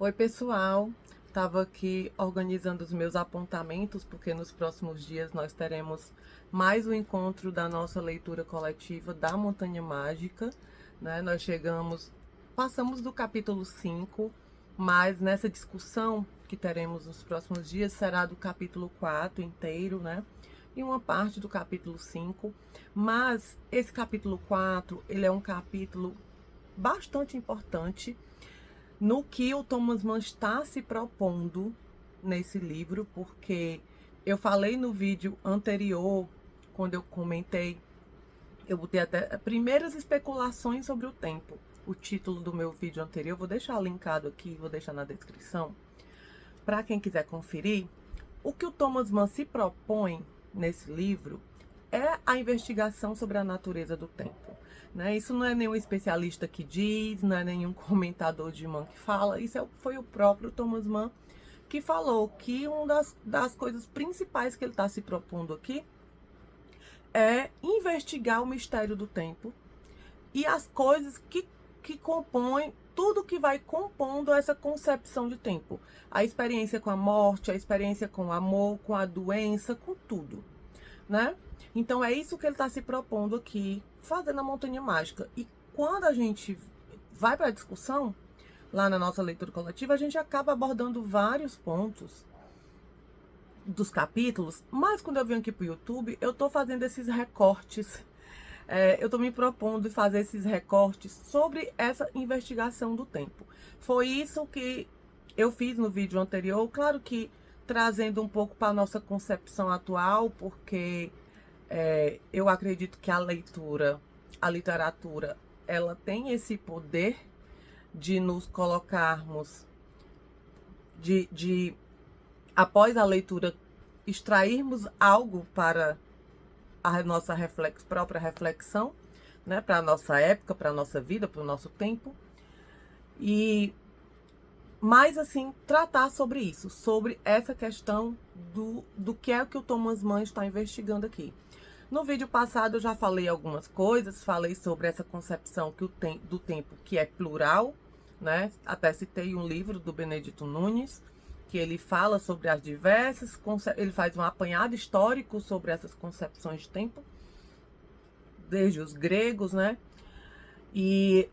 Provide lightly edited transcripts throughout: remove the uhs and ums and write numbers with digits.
Oi, pessoal. Estava aqui organizando os meus apontamentos, porque nos próximos dias nós teremos mais um encontro da nossa leitura coletiva da Montanha Mágica, né? Passamos do capítulo 5, mas nessa discussão que teremos nos próximos dias será do capítulo 4 inteiro, né? E uma parte do capítulo 5. Mas esse capítulo 4, ele é um capítulo bastante importante no que o Thomas Mann está se propondo nesse livro, porque eu falei no vídeo anterior, quando eu comentei, eu botei até primeiras especulações sobre o tempo. O título do meu vídeo anterior, vou deixar linkado aqui, vou deixar na descrição, para quem quiser conferir. O que o Thomas Mann se propõe nesse livro é a investigação sobre a natureza do tempo. Né? Isso não é nenhum especialista que diz, não é nenhum comentador de Mann que fala, foi o próprio Thomas Mann que falou que uma das coisas principais que ele está se propondo aqui é investigar o mistério do tempo e as coisas que compõem, tudo que vai compondo essa concepção de tempo. A experiência com a morte, a experiência com o amor, com a doença, com tudo, né? Então é isso que ele está se propondo aqui, fazendo a Montanha Mágica. E quando a gente vai para a discussão, lá na nossa leitura coletiva, a gente acaba abordando vários pontos dos capítulos, mas quando eu venho aqui para o YouTube, eu estou fazendo esses recortes. Eu estou me propondo fazer esses recortes sobre essa investigação do tempo. Foi isso que eu fiz no vídeo anterior, claro que trazendo um pouco para a nossa concepção atual, porque eu acredito que a literatura, ela tem esse poder de nos colocarmos, após a leitura, extrairmos algo para a nossa própria reflexão, né, para a nossa época, para a nossa vida, para o nosso tempo. E mais assim, tratar sobre isso, sobre essa questão do que é que o Thomas Mann está investigando aqui. No vídeo passado eu já falei algumas coisas, falei sobre essa concepção do tempo que é plural, né? Até citei um livro do Benedito Nunes, que ele fala sobre as diversas, ele faz um apanhado histórico sobre essas concepções de tempo, desde os gregos, né? E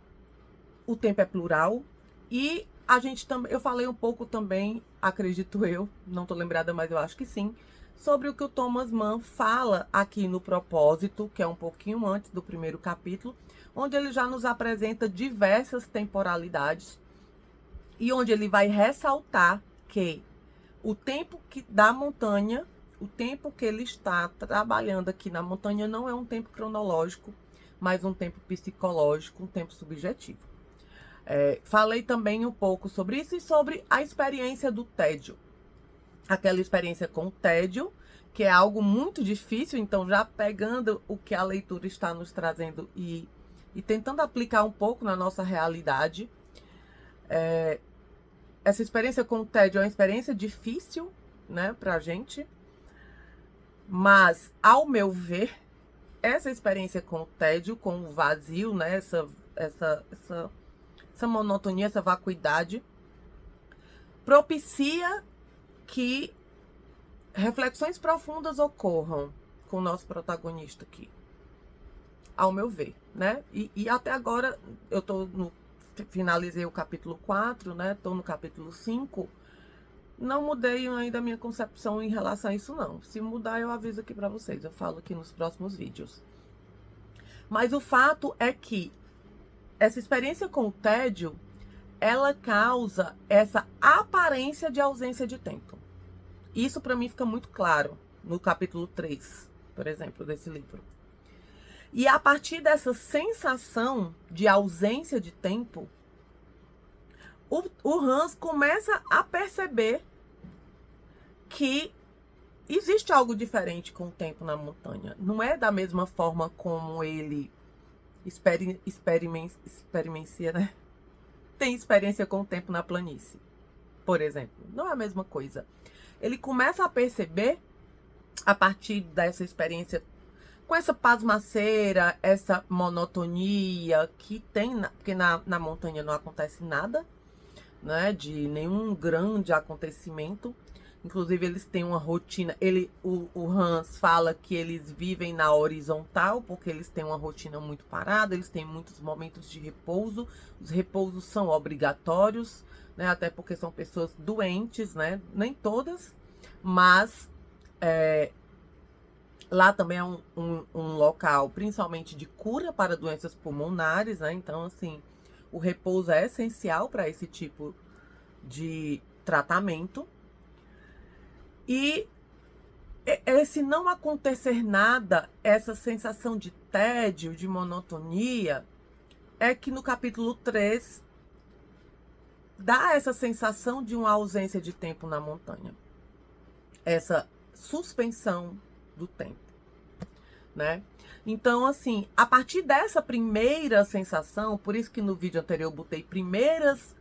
o tempo é plural. E a gente também, eu falei um pouco também, acredito eu, não tô lembrada, mas eu acho que sim, sobre o que o Thomas Mann fala aqui no Propósito, que é um pouquinho antes do primeiro capítulo, onde ele já nos apresenta diversas temporalidades e onde ele vai ressaltar que o tempo da montanha, o tempo que ele está trabalhando aqui na montanha não é um tempo cronológico, mas um tempo psicológico, um tempo subjetivo. Falei também um pouco sobre isso e sobre a experiência do tédio. Aquela experiência com o tédio, que é algo muito difícil, então já pegando o que a leitura está nos trazendo e tentando aplicar um pouco na nossa realidade. Essa experiência com o tédio é uma experiência difícil, né, pra gente, mas, ao meu ver, essa experiência com o tédio, com o vazio, né, essa monotonia, essa vacuidade, propicia que reflexões profundas ocorram com o nosso protagonista aqui, ao meu ver, né? E até agora, finalizei o capítulo 4, né? Tô no capítulo 5, não mudei ainda a minha concepção em relação a isso, não. Se mudar, eu aviso aqui pra vocês, eu falo aqui nos próximos vídeos. Mas o fato é que essa experiência com o tédio, ela causa essa aparência de ausência de tempo. Isso para mim fica muito claro no capítulo 3, por exemplo, desse livro. E a partir dessa sensação de ausência de tempo, o Hans começa a perceber que existe algo diferente com o tempo na montanha. Não é da mesma forma como ele experiencia, né? Tem experiência com o tempo na planície, por exemplo. Não é a mesma coisa. Ele começa a perceber, a partir dessa experiência, com essa pasmaceira, essa monotonia que tem, porque na montanha não acontece nada, né, de nenhum grande acontecimento. Inclusive, eles têm uma rotina. O Hans fala que eles vivem na horizontal, porque eles têm uma rotina muito parada, eles têm muitos momentos de repouso. Os repousos são obrigatórios, né? Até porque são pessoas doentes, né? Nem todas, mas lá também é um local, principalmente de cura para doenças pulmonares, né? Então, assim, o repouso é essencial para esse tipo de tratamento. E esse não acontecer nada, essa sensação de tédio, de monotonia, é que no capítulo 3 dá essa sensação de uma ausência de tempo na montanha. Essa suspensão do tempo, né? Então, assim, a partir dessa primeira sensação, por isso que no vídeo anterior eu botei primeiras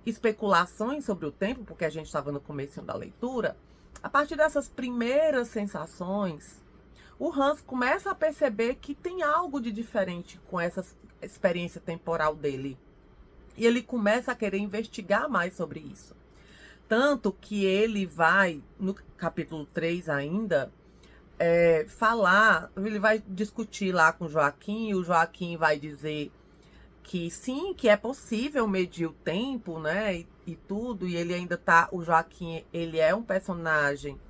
especulações sobre o tempo, porque a gente estava no começo da leitura. A partir dessas primeiras sensações, o Hans começa a perceber que tem algo de diferente com essa experiência temporal dele. E ele começa a querer investigar mais sobre isso. Tanto que ele vai, no capítulo 3 ainda, ele vai discutir lá com o Joaquim, e o Joaquim vai dizer que sim, que é possível medir o tempo, né, e tudo, e ele ainda tá, o Joaquim, ele é um personagem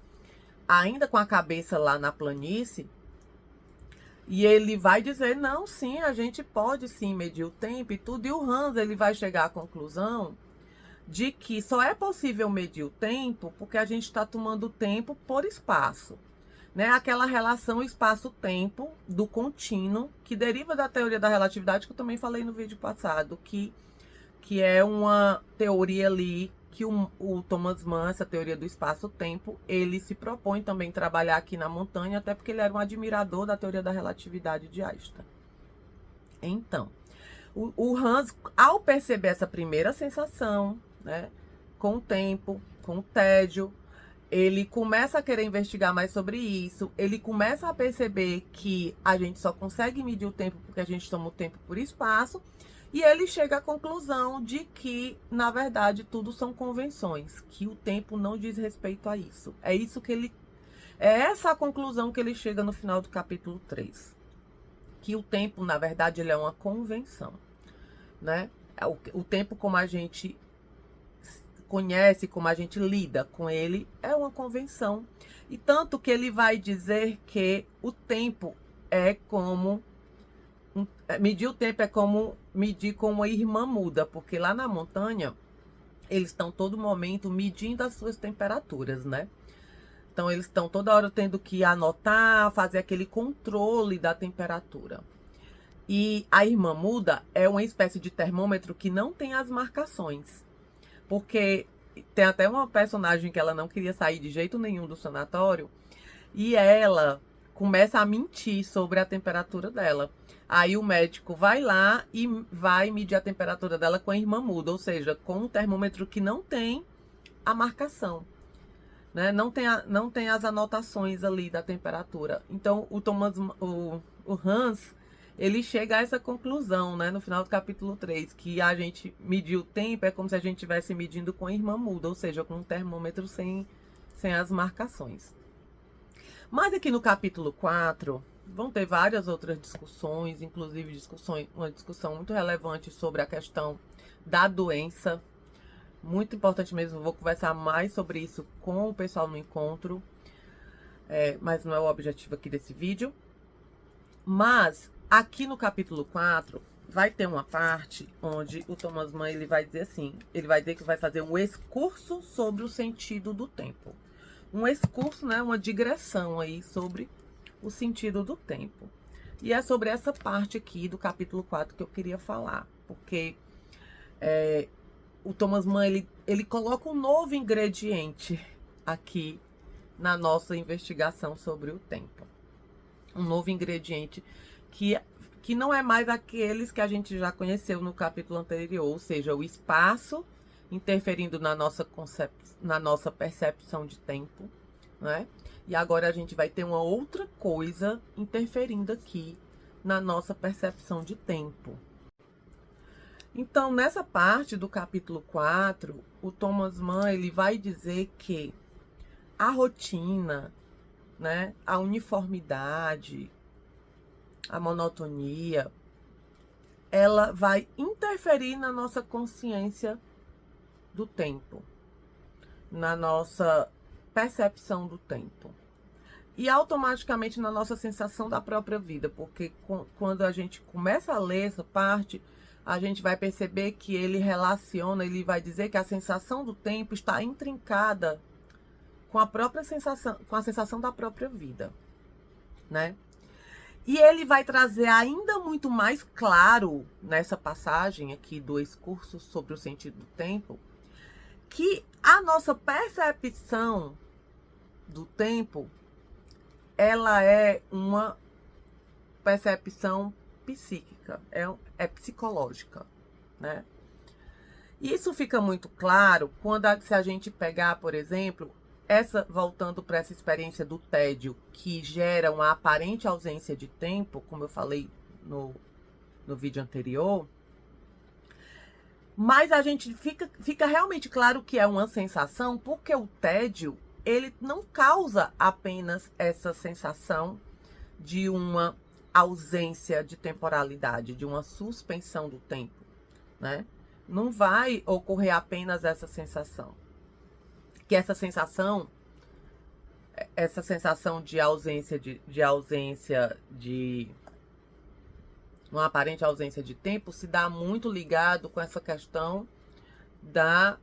ainda com a cabeça lá na planície, e ele vai dizer, não, sim, a gente pode sim medir o tempo e tudo, e o Hans, ele vai chegar à conclusão de que só é possível medir o tempo porque a gente está tomando tempo por espaço, né? Aquela relação espaço-tempo do contínuo, que deriva da teoria da relatividade, que eu também falei no vídeo passado, que é uma teoria ali que o Thomas Mann, essa teoria do espaço-tempo, ele se propõe também trabalhar aqui na montanha, até porque ele era um admirador da teoria da relatividade de Einstein. Então, o Hans, ao perceber essa primeira sensação, né, com o tempo, com o tédio, ele começa a querer investigar mais sobre isso, ele começa a perceber que a gente só consegue medir o tempo porque a gente toma o tempo por espaço, e ele chega à conclusão de que, na verdade, tudo são convenções, que o tempo não diz respeito a isso. É essa a conclusão que ele chega no final do capítulo 3. Que o tempo, na verdade, ele é uma convenção, né? O tempo como a gente conhece, como a gente lida com ele, é uma convenção. E tanto que ele vai dizer que o tempo é como... medir o tempo é como medir com uma irmã muda, porque lá na montanha, eles estão todo momento medindo as suas temperaturas, né? Então, eles estão toda hora tendo que anotar, fazer aquele controle da temperatura. E a irmã muda é uma espécie de termômetro que não tem as marcações. Porque tem até uma personagem que ela não queria sair de jeito nenhum do sanatório. E ela começa a mentir sobre a temperatura dela. Aí o médico vai lá e vai medir a temperatura dela com a irmã muda. Ou seja, com um termômetro que não tem a marcação. Né? Não tem as anotações ali da temperatura. Então, o Hans, ele chega a essa conclusão, né, no final do capítulo 3, que a gente medir o tempo é como se a gente estivesse medindo com a irmã muda, ou seja, com um termômetro sem as marcações. Mas aqui no capítulo 4, vão ter várias outras discussões, inclusive uma discussão muito relevante sobre a questão da doença. Muito importante mesmo, vou conversar mais sobre isso com o pessoal no encontro, mas não é o objetivo aqui desse vídeo. Mas, aqui no capítulo 4, vai ter uma parte onde o Thomas Mann, ele vai dizer assim, ele vai dizer que vai fazer um excurso sobre o sentido do tempo. Um excurso, né, uma digressão aí sobre o sentido do tempo. E é sobre essa parte aqui do capítulo 4 que eu queria falar, porque o Thomas Mann, ele coloca um novo ingrediente aqui na nossa investigação sobre o tempo. Um novo ingrediente que não é mais aqueles que a gente já conheceu no capítulo anterior, ou seja, o espaço interferindo na nossa percepção de tempo, né? E agora a gente vai ter uma outra coisa interferindo aqui na nossa percepção de tempo. Então, nessa parte do capítulo 4, o Thomas Mann ele vai dizer que a rotina, né, a uniformidade, a monotonia, ela vai interferir na nossa consciência do tempo, na nossa percepção do tempo. E automaticamente na nossa sensação da própria vida, porque quando a gente começa a ler essa parte, a gente vai perceber que ele relaciona, ele vai dizer que a sensação do tempo está intrincada com a própria sensação, com a sensação da própria vida, né? E ele vai trazer ainda muito mais claro nessa passagem aqui do Excursus sobre o sentido do tempo, que a nossa percepção do tempo, ela é uma percepção psíquica, é psicológica, né? Isso fica muito claro quando se a gente pegar, por exemplo, voltando para essa experiência do tédio, que gera uma aparente ausência de tempo, como eu falei no vídeo anterior, mas a gente fica realmente claro que é uma sensação, porque o tédio, ele não causa apenas essa sensação de uma ausência de temporalidade, de uma suspensão do tempo, né? Não vai ocorrer apenas essa sensação. Que essa sensação de ausência de uma aparente ausência de tempo se dá muito ligado com essa questão da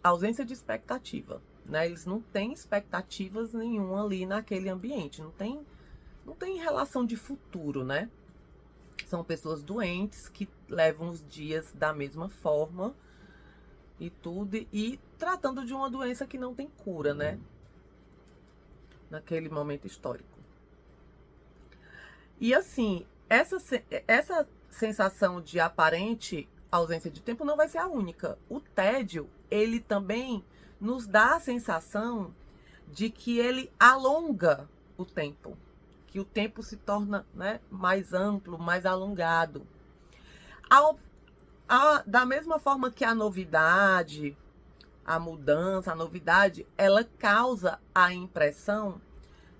ausência de expectativa, né? Eles não têm expectativas nenhuma ali naquele ambiente, não tem relação de futuro, né? São pessoas doentes que levam os dias da mesma forma e tudo, e tratando de uma doença que não tem cura, né? Naquele momento histórico. E assim, essa sensação de aparente ausência de tempo não vai ser a única. O tédio, ele também nos dá a sensação de que ele alonga o tempo, que o tempo se torna, né, mais amplo, mais alongado. Da mesma forma que a novidade, a mudança, a novidade, ela causa a impressão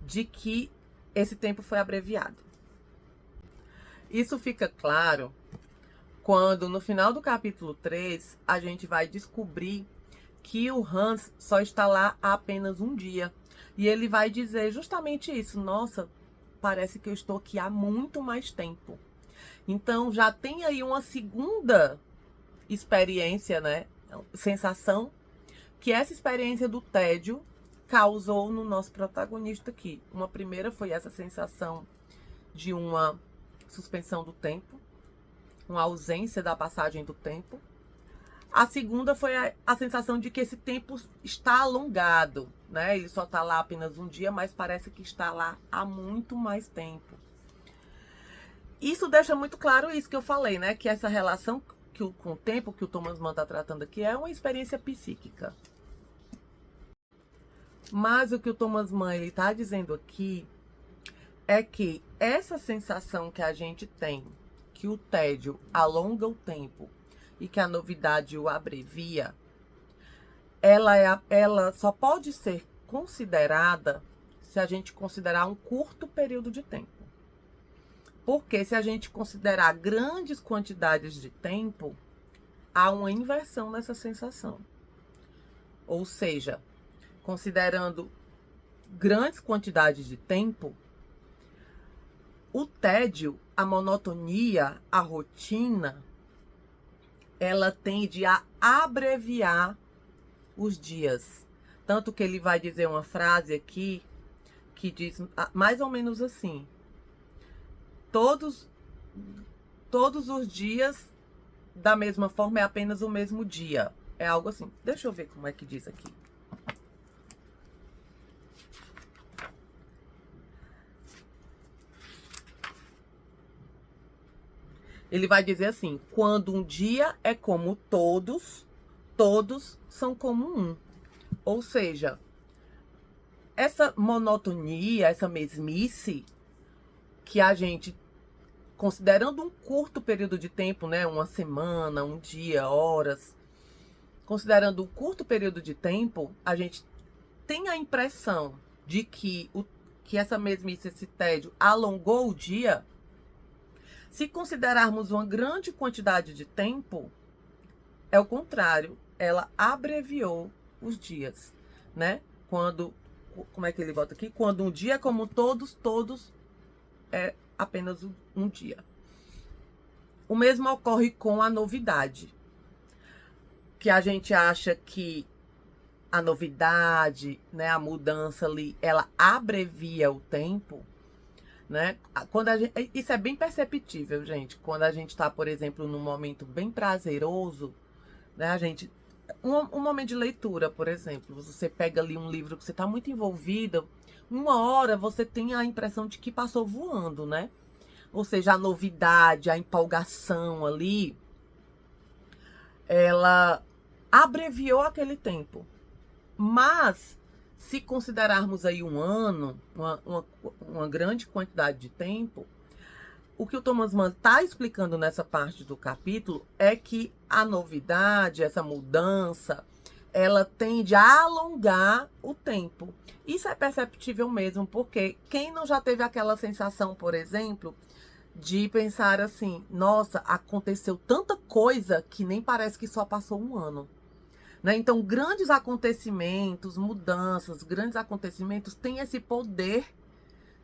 de que esse tempo foi abreviado. Isso fica claro quando, no final do capítulo 3, a gente vai descobrir que o Hans só está lá há apenas um dia. E ele vai dizer justamente isso. Nossa, parece que eu estou aqui há muito mais tempo. Então, já tem aí uma segunda experiência, né? Sensação que essa experiência do tédio causou no nosso protagonista aqui. Uma primeira foi essa sensação de uma suspensão do tempo, uma ausência da passagem do tempo. A segunda foi a sensação de que esse tempo está alongado, né? Ele só está lá apenas um dia, mas parece que está lá há muito mais tempo. Isso deixa muito claro isso que eu falei, né? Que essa relação com o tempo que o Thomas Mann está tratando aqui é uma experiência psíquica. Mas o que o Thomas Mann está dizendo aqui é que essa sensação que a gente tem, que o tédio alonga o tempo e que a novidade o abrevia, ela só pode ser considerada se a gente considerar um curto período de tempo. Porque se a gente considerar grandes quantidades de tempo, há uma inversão nessa sensação. Ou seja, considerando grandes quantidades de tempo, o tédio, a monotonia, a rotina, ela tende a abreviar os dias. Tanto que ele vai dizer uma frase aqui que diz mais ou menos assim: todos os dias da mesma forma é apenas o mesmo dia. É algo assim. Deixa eu ver como é que diz aqui. Ele vai dizer assim: quando um dia é como todos, todos são como um. Ou seja, essa monotonia, essa mesmice que a gente considerando um curto período de tempo, né, uma semana, um dia, horas, considerando um curto período de tempo, a gente tem a impressão de que essa mesmice, esse tédio, alongou o dia. Se considerarmos uma grande quantidade de tempo, é o contrário, ela abreviou os dias, né? Como é que ele bota aqui? Quando um dia como todos é apenas um dia. O mesmo ocorre com a novidade, que a gente acha que a novidade, né, a mudança ali, ela abrevia o tempo, né? Isso é bem perceptível, gente. Quando a gente está, por exemplo, num momento bem prazeroso, né? Um momento de leitura, por exemplo, você pega ali um livro que você está muito envolvida, uma hora você tem a impressão de que passou voando, né? Ou seja, a novidade, a empolgação ali, ela abreviou aquele tempo. Mas, se considerarmos aí um ano, uma grande quantidade de tempo, o que o Thomas Mann está explicando nessa parte do capítulo é que a novidade, essa mudança, ela tende a alongar o tempo. Isso é perceptível mesmo, porque quem não já teve aquela sensação, por exemplo, de pensar assim, nossa, aconteceu tanta coisa que nem parece que só passou um ano. Né? Então, grandes acontecimentos, mudanças, grandes acontecimentos têm esse poder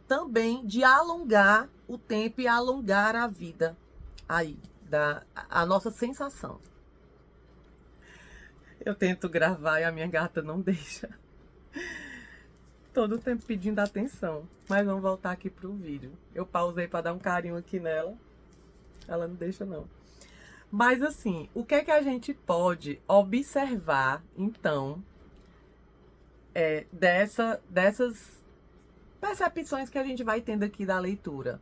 também de alongar o tempo e alongar a vida aí, a nossa sensação. Eu tento gravar e a minha gata não deixa. Todo o tempo pedindo atenção. Mas vamos voltar aqui pro vídeo. Eu pausei para dar um carinho aqui nela. Ela não deixa, não. Mas assim, o que é que a gente pode observar, então, dessas percepções que a gente vai tendo aqui da leitura?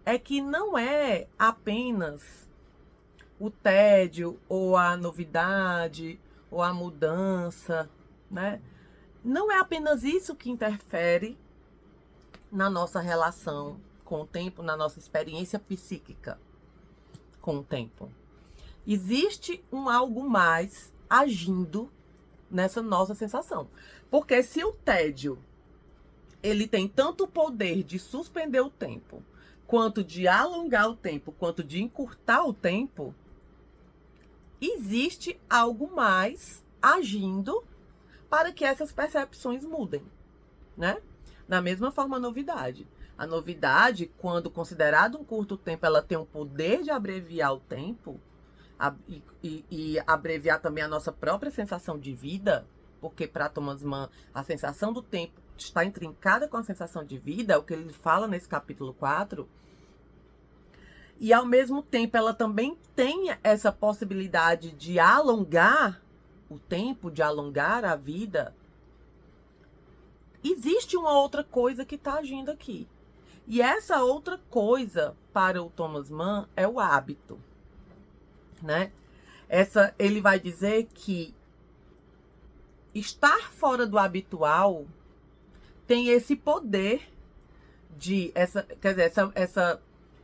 É que não é apenas o tédio, ou a novidade, ou a mudança, né? Não é apenas isso que interfere na nossa relação com o tempo, na nossa experiência psíquica com o tempo. Existe algo mais agindo nessa nossa sensação. Porque se o tédio, ele tem tanto o poder de suspender o tempo, quanto de alongar o tempo, quanto de encurtar o tempo, existe algo mais agindo para que essas percepções mudem, né? Da mesma forma, a novidade. A novidade, quando considerada um curto tempo, ela tem o poder de abreviar o tempo e abreviar também a nossa própria sensação de vida, porque para Thomas Mann, a sensação do tempo está intrincada com a sensação de vida, é o que ele fala nesse capítulo 4. E, ao mesmo tempo, ela também tem essa possibilidade de alongar o tempo, de alongar a vida. Existe uma outra coisa que está agindo aqui. E essa outra coisa, para o Thomas Mann, é o hábito, né? Ele vai dizer que estar fora do habitual tem esse poder de,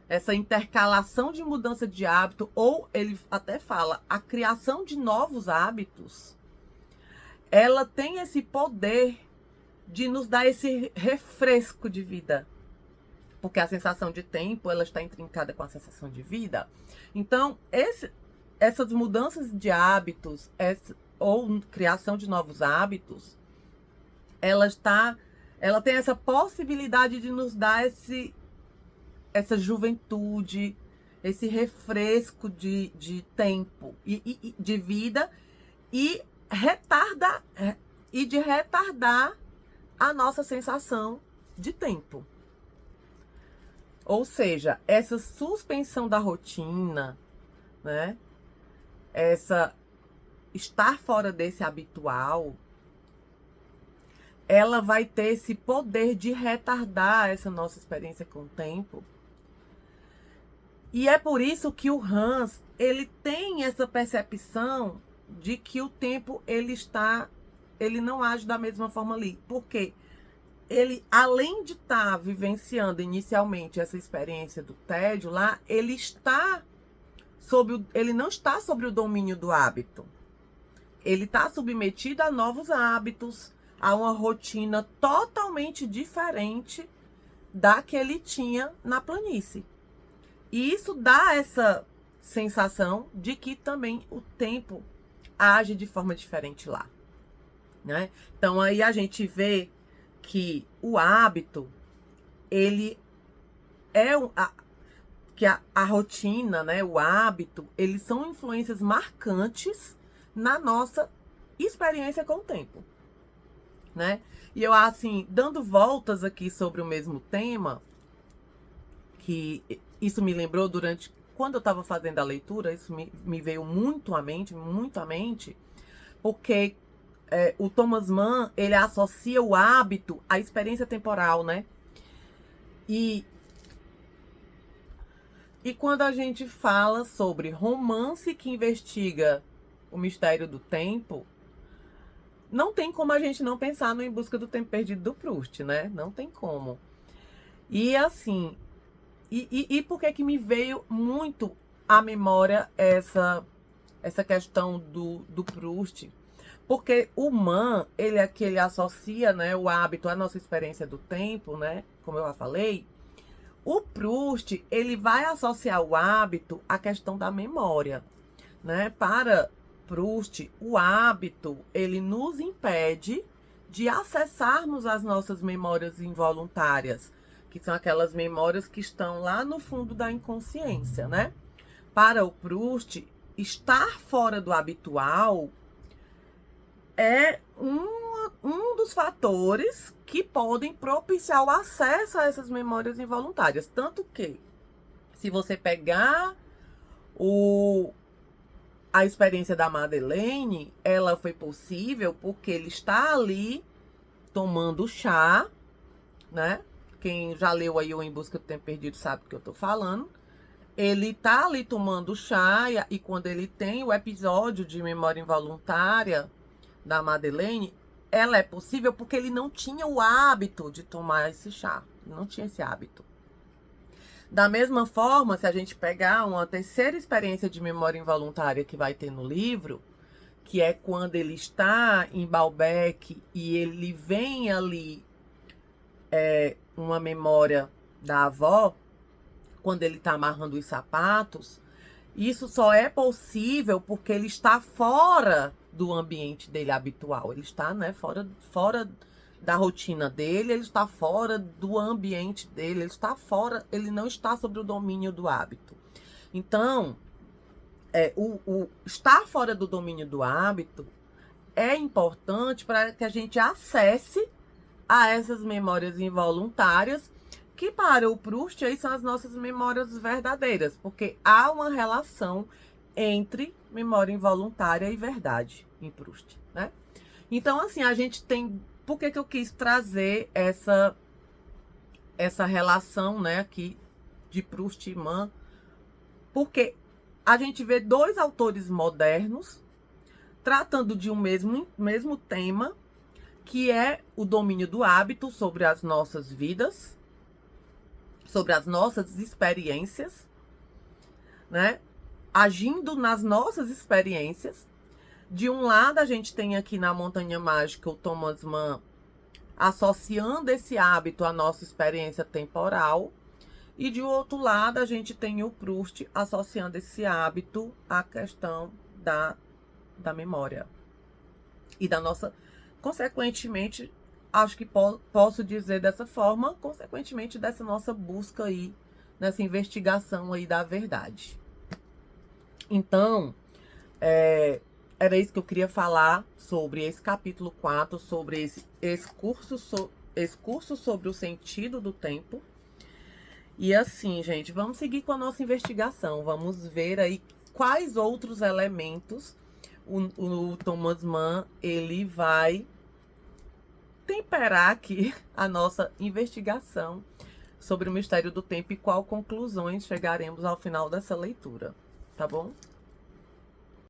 essa intercalação de mudança de hábito, ou ele até fala, a criação de novos hábitos, ela tem esse poder de nos dar esse refresco de vida. Porque a sensação de tempo, ela está intrincada com a sensação de vida. Então, essas mudanças de hábitos, ou criação de novos hábitos, ela tem essa possibilidade de nos dar essa juventude, esse refresco de tempo e de vida e de retardar a nossa sensação de tempo. Ou seja, essa suspensão da rotina, né? Estar fora desse habitual, ela vai ter esse poder de retardar essa nossa experiência com o tempo. E é por isso que o Hans, ele tem essa percepção de que o tempo, ele não age da mesma forma ali. Por quê? ele, além de estar vivenciando inicialmente essa experiência do tédio lá, ele não está sobre o domínio do hábito. Ele está submetido a novos hábitos, a uma rotina totalmente diferente da que ele tinha na planície. E isso dá essa sensação de que também o tempo age de forma diferente lá, né? Então aí a gente vê que o hábito, ele é que a rotina, né, o hábito, eles são influências marcantes na nossa experiência com o tempo, né? E eu, assim, dando voltas aqui sobre o mesmo tema, que isso me lembrou quando eu estava fazendo a leitura, isso me veio muito à mente, porque o Thomas Mann, ele associa o hábito à experiência temporal, né? E quando a gente fala sobre romance que investiga o mistério do tempo, não tem como a gente não pensar no Em Busca do Tempo Perdido do Proust, né? Não tem como. E assim, e por que me veio muito à memória essa questão do Proust? Porque o Mann, ele associa, né, o hábito à nossa experiência do tempo, né? Como eu já falei. O Proust, ele vai associar o hábito à questão da memória, né? Para Proust, o hábito, ele nos impede de acessarmos as nossas memórias involuntárias, que são aquelas memórias que estão lá no fundo da inconsciência, né? Para o Proust, estar fora do habitual é um dos fatores que podem propiciar o acesso a essas memórias involuntárias. Tanto que, se você pegar a experiência da Madeleine, ela foi possível porque ele está ali tomando chá, né? Quem já leu aí o Em Busca do Tempo Perdido sabe do que eu tô falando. Ele tá ali tomando chá e quando ele tem o episódio de memória involuntária da Madeleine, ela é possível porque ele não tinha o hábito de tomar esse chá. Não tinha esse hábito. Da mesma forma, se a gente pegar uma terceira experiência de memória involuntária que vai ter no livro, que é quando ele está em Baalbek e ele vem ali uma memória da avó, quando ele está amarrando os sapatos, isso só é possível porque ele está fora do ambiente dele habitual. Ele está, né, fora da rotina dele, ele está fora do ambiente dele, ele está fora, ele não está sobre o domínio do hábito. Então, o estar fora do domínio do hábito é importante para que a gente acesse a essas memórias involuntárias, que para o Proust aí são as nossas memórias verdadeiras, porque há uma relação entre memória involuntária e verdade em Proust, né? Então, assim, a gente tem... Por que eu quis trazer essa relação, né, aqui de Proust e Mann? Porque a gente vê dois autores modernos tratando de um mesmo tema, que é o domínio do hábito sobre as nossas vidas, sobre as nossas experiências, né? Agindo nas nossas experiências. De um lado, a gente tem aqui na Montanha Mágica o Thomas Mann associando esse hábito à nossa experiência temporal. E de outro lado, a gente tem o Proust associando esse hábito à questão da memória. E da nossa... Consequentemente, acho que posso dizer dessa forma, consequentemente dessa nossa busca aí, nessa investigação aí da verdade. Então, era isso que eu queria falar sobre esse capítulo 4, sobre esse curso sobre o sentido do tempo. E assim, gente, vamos seguir com a nossa investigação. Vamos ver aí quais outros elementos o Thomas Mann, ele vai temperar aqui a nossa investigação sobre o mistério do tempo e qual conclusões chegaremos ao final dessa leitura, tá bom?